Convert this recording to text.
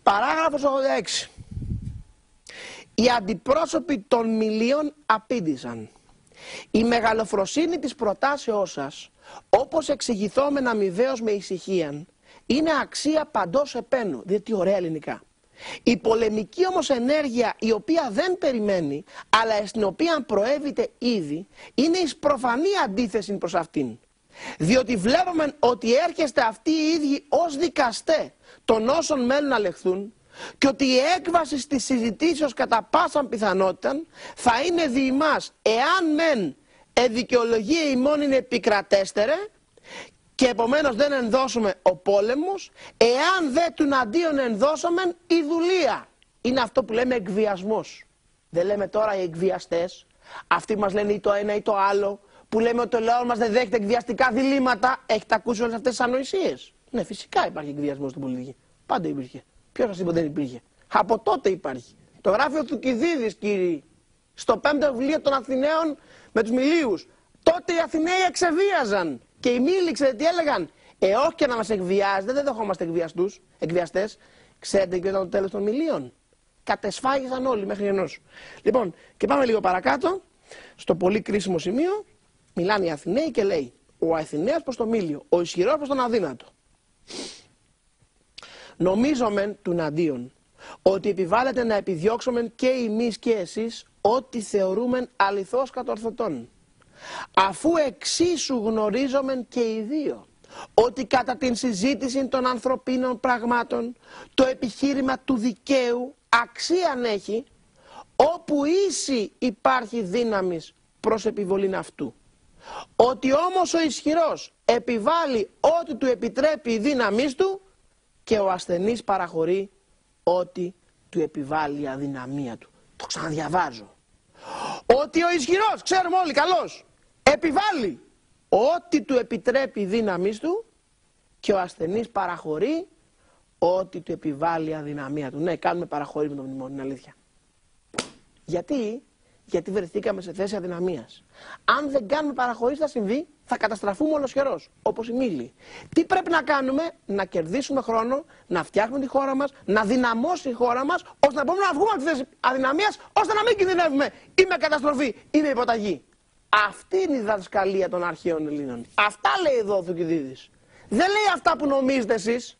Παράγραφος 86. Οι αντιπρόσωποι των μιλίων απήντησαν. Η μεγαλοφροσύνη της προτάσεώς σας, όπως εξηγηθόμεν αμοιβαίως με ησυχίαν, είναι αξία παντός επένου. Διότι ωραία ελληνικά. Η πολεμική όμως ενέργεια, η οποία δεν περιμένει, αλλά στην οποία προέβηται ήδη, είναι εις προφανή αντίθεση προς αυτήν. Διότι βλέπουμε ότι έρχεστε αυτοί οι ίδιοι ως δικαστέ των όσων μένουν να λεχθούν, και ότι η έκβαση της συζητήσεως κατά πάσαν πιθανότητα θα είναι δι' ημάς, εάν μεν εδικαιολογία ημών είναι επικρατέστερε, και επομένως δεν ενδώσουμε ο πόλεμος, εάν δε του αντίον ενδώσομεν η δουλεία. Είναι αυτό που λέμε εκβιασμός. Δεν λέμε τώρα οι εκβιαστές, αυτοί μας λένε ή το ένα ή το άλλο, που λέμε ότι το λαό μας δεν δέχεται εκβιαστικά διλήμματα. Έχετε ακούσει όλες αυτές τις ανοησίες? Ναι, φυσικά υπάρχει εκβιασμός στην πολιτική. Πάντα υπήρχε. Ποιος σας είπε δεν υπήρχε? Από τότε υπάρχει. Το γράφει ο Θουκυδίδης, κύριοι, στο 5ο βιβλίο των Αθηναίων με τους Μιλίους. Τότε οι Αθηναίοι εξεβίαζαν. Και οι Μήλοι, ξέρετε τι έλεγαν? Όχι και να μας εκβιάζετε, δεν δεχόμαστε εκβιαστές. Ξέρετε ποιο ήταν το τέλος των Μιλίων? Κατεσφάγησαν όλοι μέχρι ενός. Λοιπόν, και πάμε λίγο παρακάτω, στο πολύ κρίσιμο σημείο, μιλάνε οι Αθηναίοι και λέει: ο Αθηναίος προς το Μήλιο, ο ισχυρός προς τον αδύνατο. Νομίζομεν του αντίον ότι επιβάλλεται να επιδιώξομεν και εμείς και εσείς ό,τι θεωρούμεν αληθώς κατορθωτών. Αφού εξίσου γνωρίζομεν και οι δύο ότι κατά την συζήτηση των ανθρωπίνων πραγμάτων το επιχείρημα του δικαίου αξίαν έχει, όπου ίση υπάρχει δύναμης προς επιβολήν αυτού. Ότι όμως ο ισχυρός επιβάλλει ό,τι του επιτρέπει η δύναμής του, και ο ασθενής παραχωρεί ό,τι του επιβάλλει η αδυναμία του. Το ξαναδιαβάζω. Ότι ο ισχυρός, ξέρουμε όλοι καλώς, επιβάλλει ό,τι του επιτρέπει η δύναμής του, και ο ασθενής παραχωρεί ό,τι του επιβάλλει η αδυναμία του. Ναι, κάνουμε παραχωρή με το μνημόνιο, είναι αλήθεια. Γιατί βρεθήκαμε σε θέση αδυναμίας. Αν δεν κάνουμε παραχωρή, θα συμβεί, θα καταστραφούμε ολοσχερός, όπως οι Μήλοι. Τι πρέπει να κάνουμε? Να κερδίσουμε χρόνο, να φτιάχνουμε τη χώρα μας, να δυναμώσει η χώρα μας, ώστε να μπορούμε να βγούμε από τη θέση αδυναμίας, ώστε να μην κινδυνεύουμε ή με καταστροφή ή με υποταγή. Αυτή είναι η διδασκαλία των αρχαίων Ελλήνων. Αυτά λέει εδώ ο Θουκυδίδης. Δεν λέει αυτά που νομίζετε εσείς.